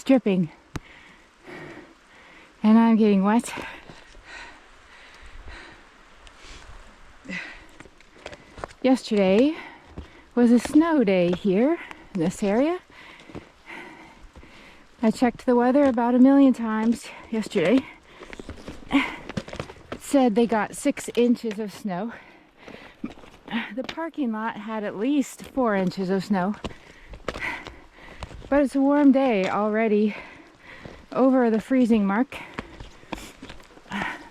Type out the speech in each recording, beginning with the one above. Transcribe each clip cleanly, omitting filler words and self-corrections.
dripping. And I'm getting wet. Yesterday was a snow day here in this area. I checked the weather about 1,000,000 times yesterday. It said they got 6 inches of snow. The parking lot had at least 4 inches of snow. But it's a warm day already, over the freezing mark.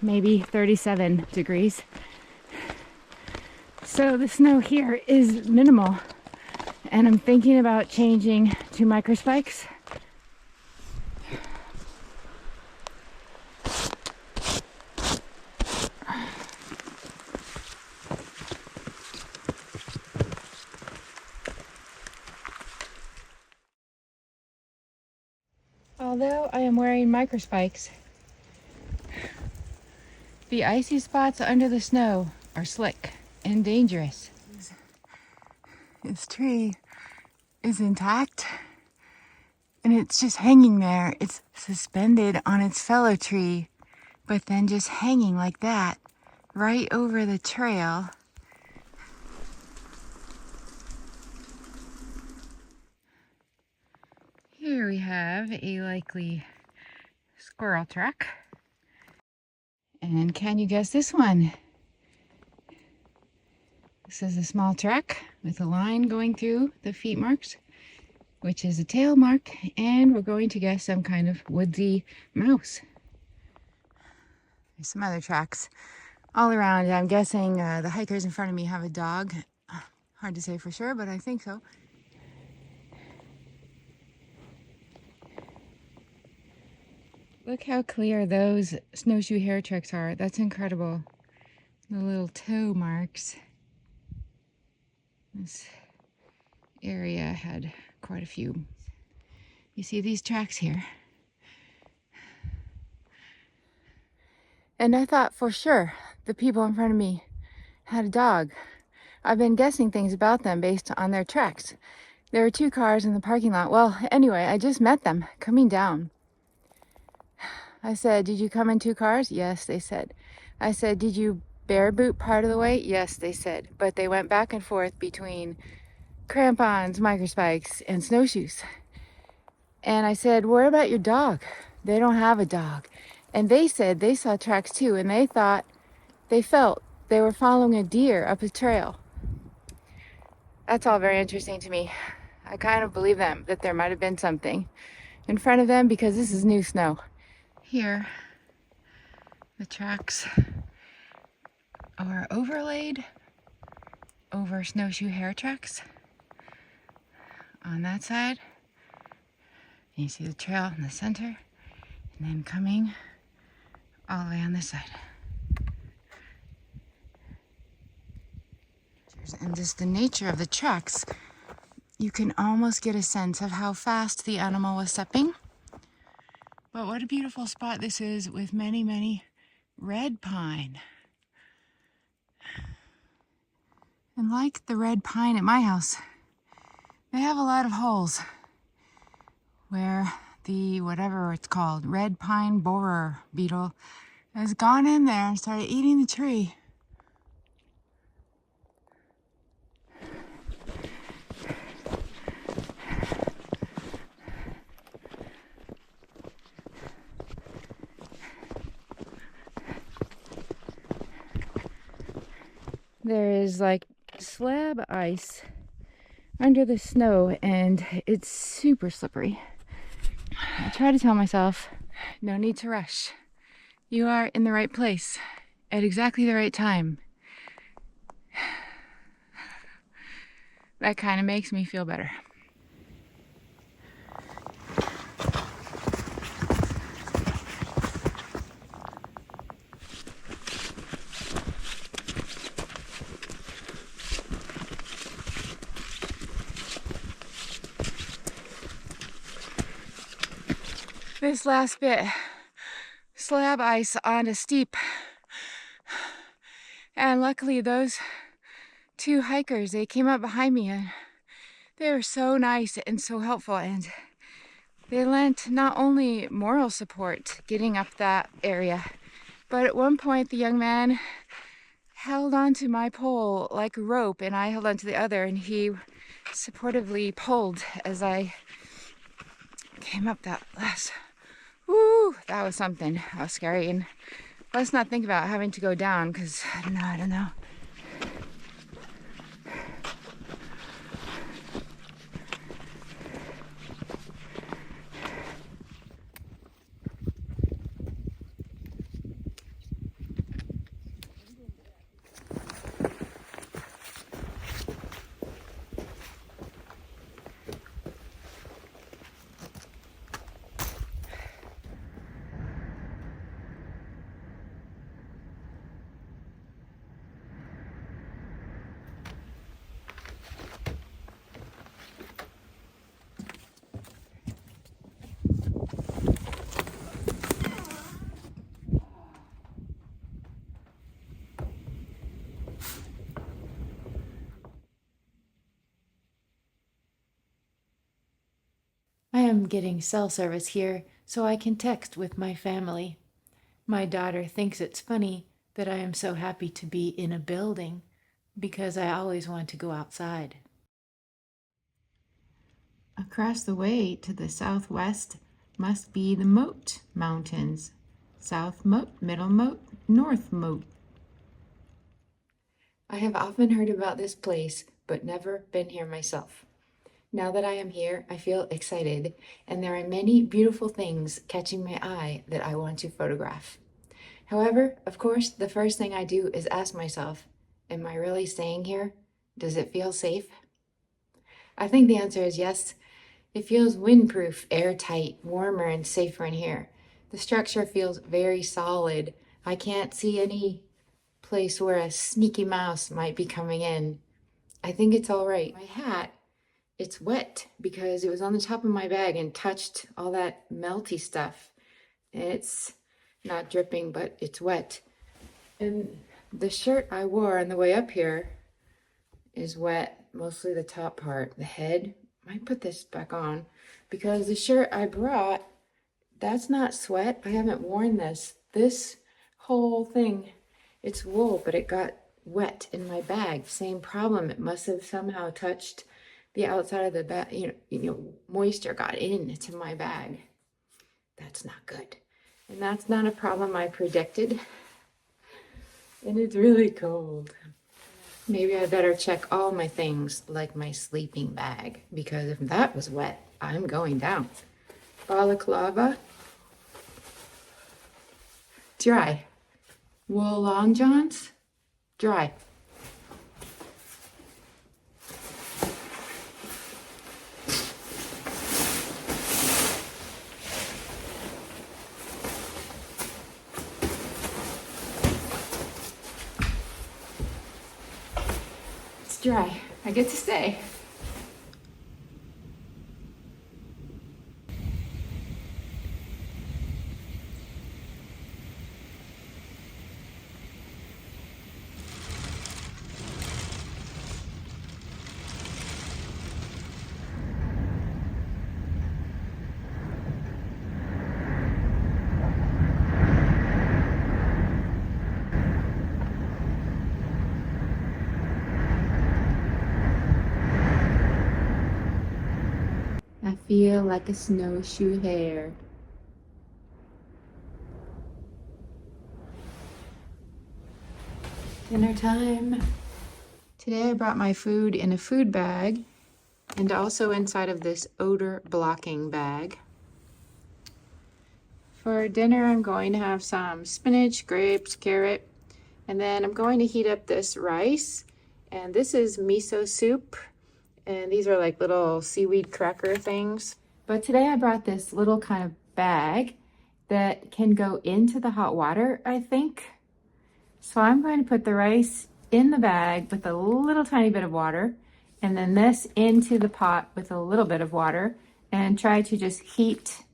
Maybe 37 degrees. So the snow here is minimal. And I'm thinking about changing to microspikes. Although I am wearing microspikes, the icy spots under the snow are slick and dangerous. This tree is intact and it's just hanging there. It's suspended on its fellow tree, but then just hanging like that right over the trail. Here we have a likely squirrel track. And can you guess this one? This is a small track with a line going through the feet marks, which is a tail mark, and we're going to guess some kind of woodsy mouse. There's some other tracks all around. I'm guessing the hikers in front of me have a dog. Hard to say for sure, but I think so. Look how clear those snowshoe hare tracks are. That's incredible. The little toe marks. This area had quite a few. You see these tracks here. And I thought for sure the people in front of me had a dog. I've been guessing things about them based on their tracks. There were 2 cars in the parking lot. Well, anyway, I just met them coming down. I said, "Did you come in 2 cars?" Yes, they said. I said, "Did you bear boot part of the way?" Yes, they said. But they went back and forth between crampons, microspikes, and snowshoes. And I said, "Where about your dog?" They don't have a dog. And they said they saw tracks too, and they felt they were following a deer up a trail. That's all very interesting to me. I kind of believe them, that there might have been something in front of them because this is new snow. Here, the tracks are overlaid over snowshoe hare tracks on that side. And you see the trail in the center, and then coming all the way on this side. And just the nature of the tracks, you can almost get a sense of how fast the animal was stepping. But what a beautiful spot this is with many, many red pine. And like the red pine at my house, they have a lot of holes where the, whatever it's called, red pine borer beetle has gone in there and started eating the tree. There is like slab ice under the snow and it's super slippery. I try to tell myself, no need to rush. You are in the right place at exactly the right time. That kind of makes me feel better. This last bit, slab ice on a steep. And luckily those 2 hikers, they came up behind me and they were so nice and so helpful. And They lent not only moral support getting up that area, but at one point the young man held onto my pole like a rope and I held onto the other, and he supportively pulled as I came up that last. Woo, that was something. That was scary. And let's not think about having to go down, because I don't know. I am getting cell service here so I can text with my family. My daughter thinks it's funny that I am so happy to be in a building because I always want to go outside. Across the way to the southwest must be the Moat Mountains. South Moat, Middle Moat, North Moat. I have often heard about this place, but never been here myself. Now that I am here, I feel excited, and there are many beautiful things catching my eye that I want to photograph. However, of course, the first thing I do is ask myself, am I really staying here? Does it feel safe? I think the answer is yes. It feels windproof, airtight, warmer, and safer in here. The structure feels very solid. I can't see any place where a sneaky mouse might be coming in. I think it's all right. My hat, it's wet because it was on the top of my bag and touched all that melty stuff. It's not dripping, but it's wet. And the shirt I wore on the way up here is wet, mostly the top part. The head, might put this back on because the shirt I brought, that's not sweat. I haven't worn this. This whole thing, it's wool, but it got wet in my bag. Same problem. It must have somehow touched the outside of the bag. Moisture got into my bag. That's not good. And that's not a problem I predicted. And it's really cold. Maybe I better check all my things, like my sleeping bag, because if that was wet, I'm going down. Balaclava, dry. Wool long johns, dry. It's dry. I get to stay. I feel like a snowshoe hare. Dinner time. Today I brought my food in a food bag and also inside of this odor blocking bag. For dinner I'm going to have some spinach, grapes, carrot, and then I'm going to heat up this rice. And this is miso soup. And these are like little seaweed cracker things. But today I brought this little kind of bag that can go into the hot water, I think. So I'm going to put the rice in the bag with a little tiny bit of water, and then this into the pot with a little bit of water, and try to just heat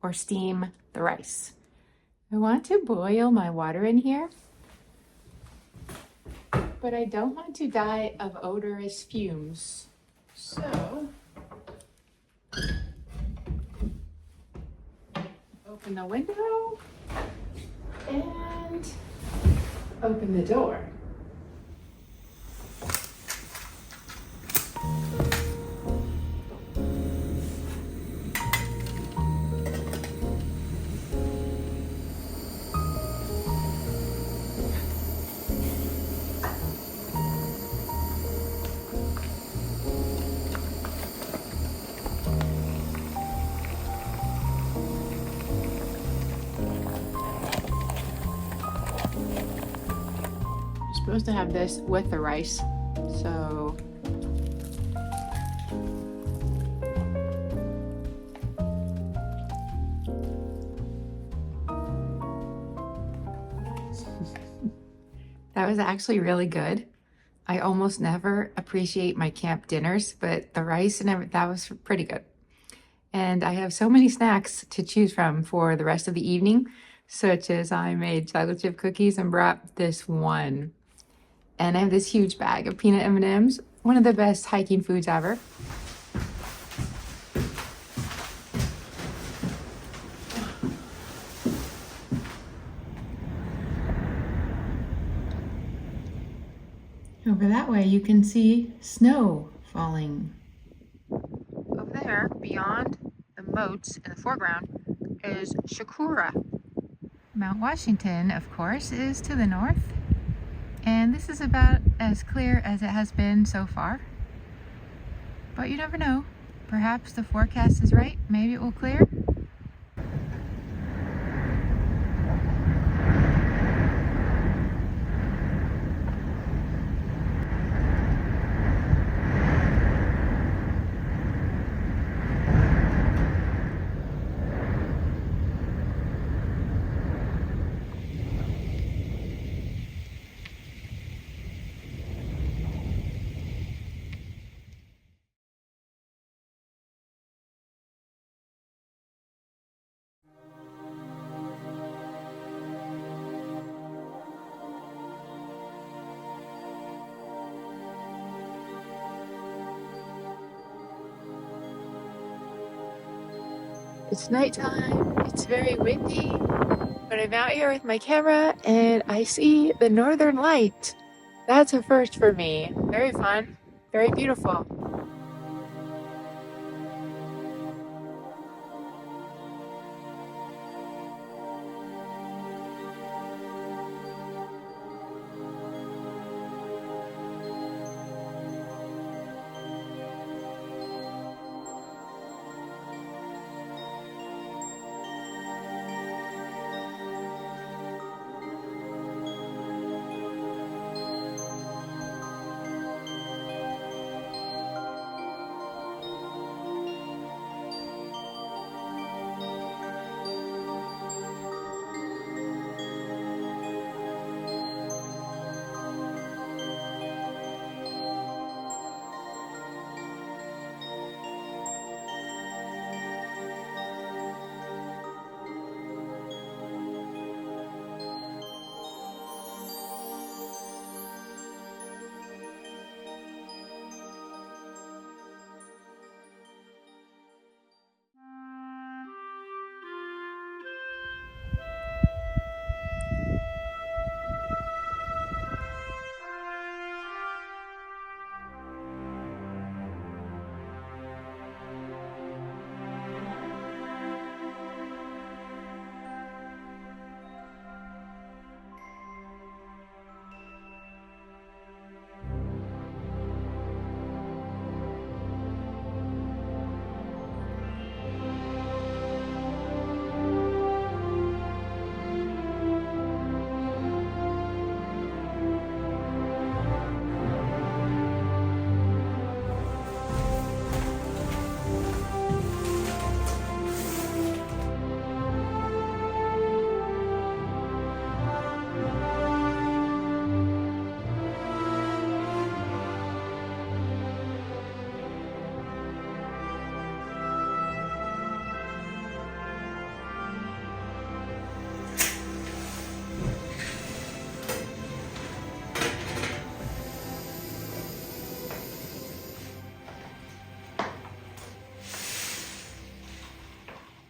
or steam the rice. I want to boil my water in here, but I don't want to die of odorous fumes. So Open the window and open the door. Supposed to have this with the rice, so that was actually really good. I almost never appreciate my camp dinners, but the rice and everything, that was pretty good. And I have so many snacks to choose from for the rest of the evening, such as I made chocolate chip cookies and brought this one. And I have this huge bag of peanut M&Ms, one of the best hiking foods ever. Over that way you can see snow falling. Over there, beyond the moats in the foreground, is Shakura. Mount Washington, of course, is to the north. And this is about as clear as it has been so far. But you never know. Perhaps the forecast is right. Maybe it will clear. It's nighttime, it's very windy, but I'm out here with my camera and I see the northern light. That's a first for me. Very fun, very beautiful.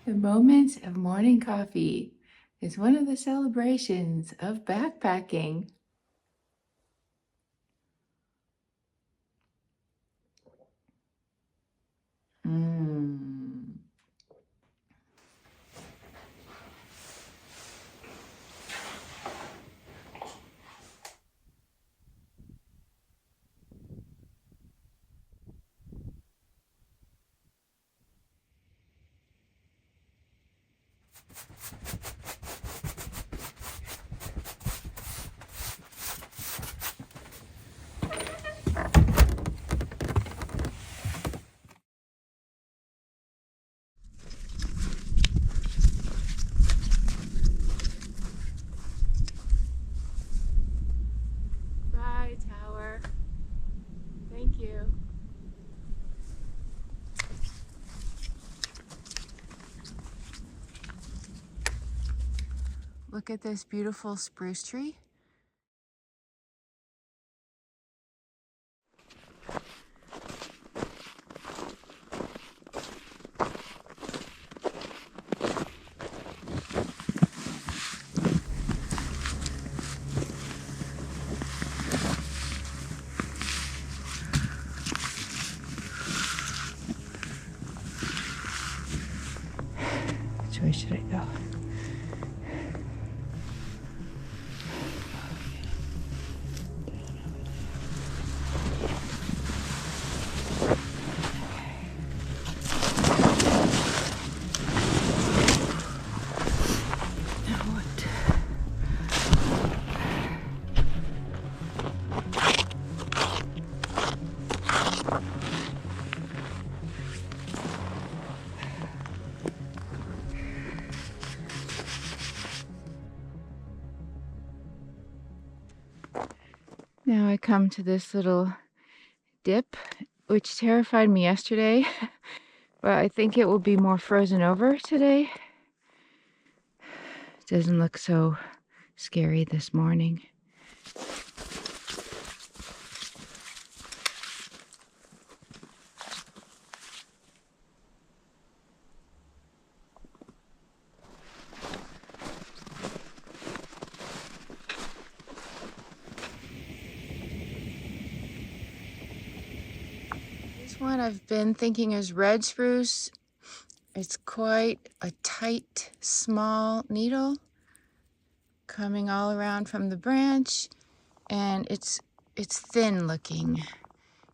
The moment of morning coffee is one of the celebrations of backpacking. Mmm. Bye, tower. Thank you. Look at this beautiful spruce tree. Which way should I go? Now I come to this little dip, which terrified me yesterday, but I think it will be more frozen over today. It doesn't look so scary this morning. This one I've been thinking is red spruce. It's quite a tight, small needle coming all around from the branch, and it's thin looking.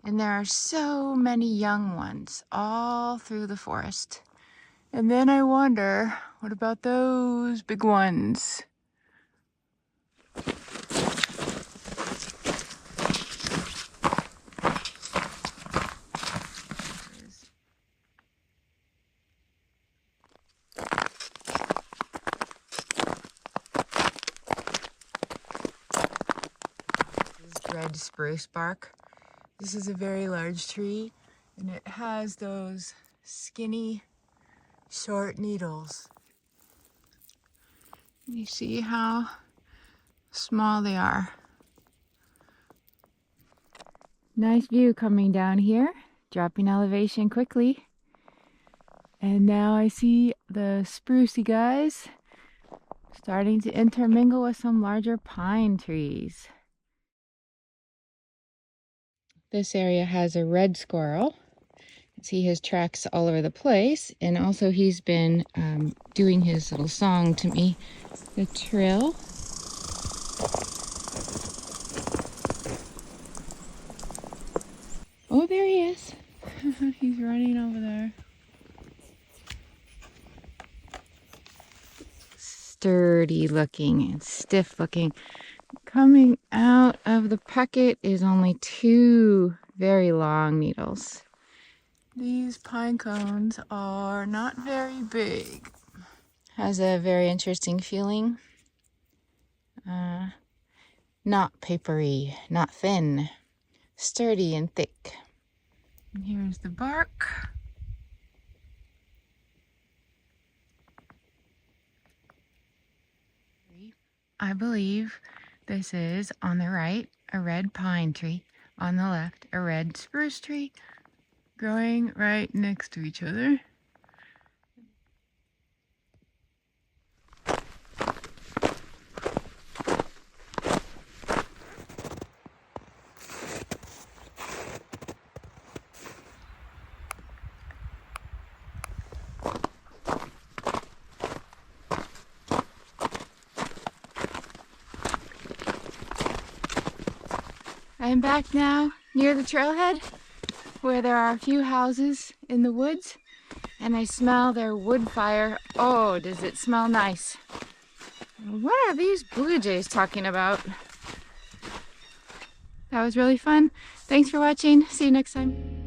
And there are so many young ones all through the forest. And then I wonder, what about those big ones? Red spruce bark. This is a very large tree, and it has those skinny, short needles. You see how small they are. Nice view coming down here, dropping elevation quickly. And now I see the sprucey guys starting to intermingle with some larger pine trees. This area has a red squirrel. See his tracks all over the place, and also he's been doing his little song to me, the trill. Oh, there he is. He's running over there. Sturdy looking and stiff looking. Coming out of the pocket is only 2 very long needles. These pine cones are not very big. Has a very interesting feeling. Not papery, not thin, sturdy and thick. And here's the bark. I believe this is, on the right, a red pine tree. On the left, a red spruce tree growing right next to each other. I'm back now near the trailhead where there are a few houses in the woods, and I smell their wood fire. Oh, does it smell nice? What are these blue jays talking about? That was really fun. Thanks for watching. See you next time.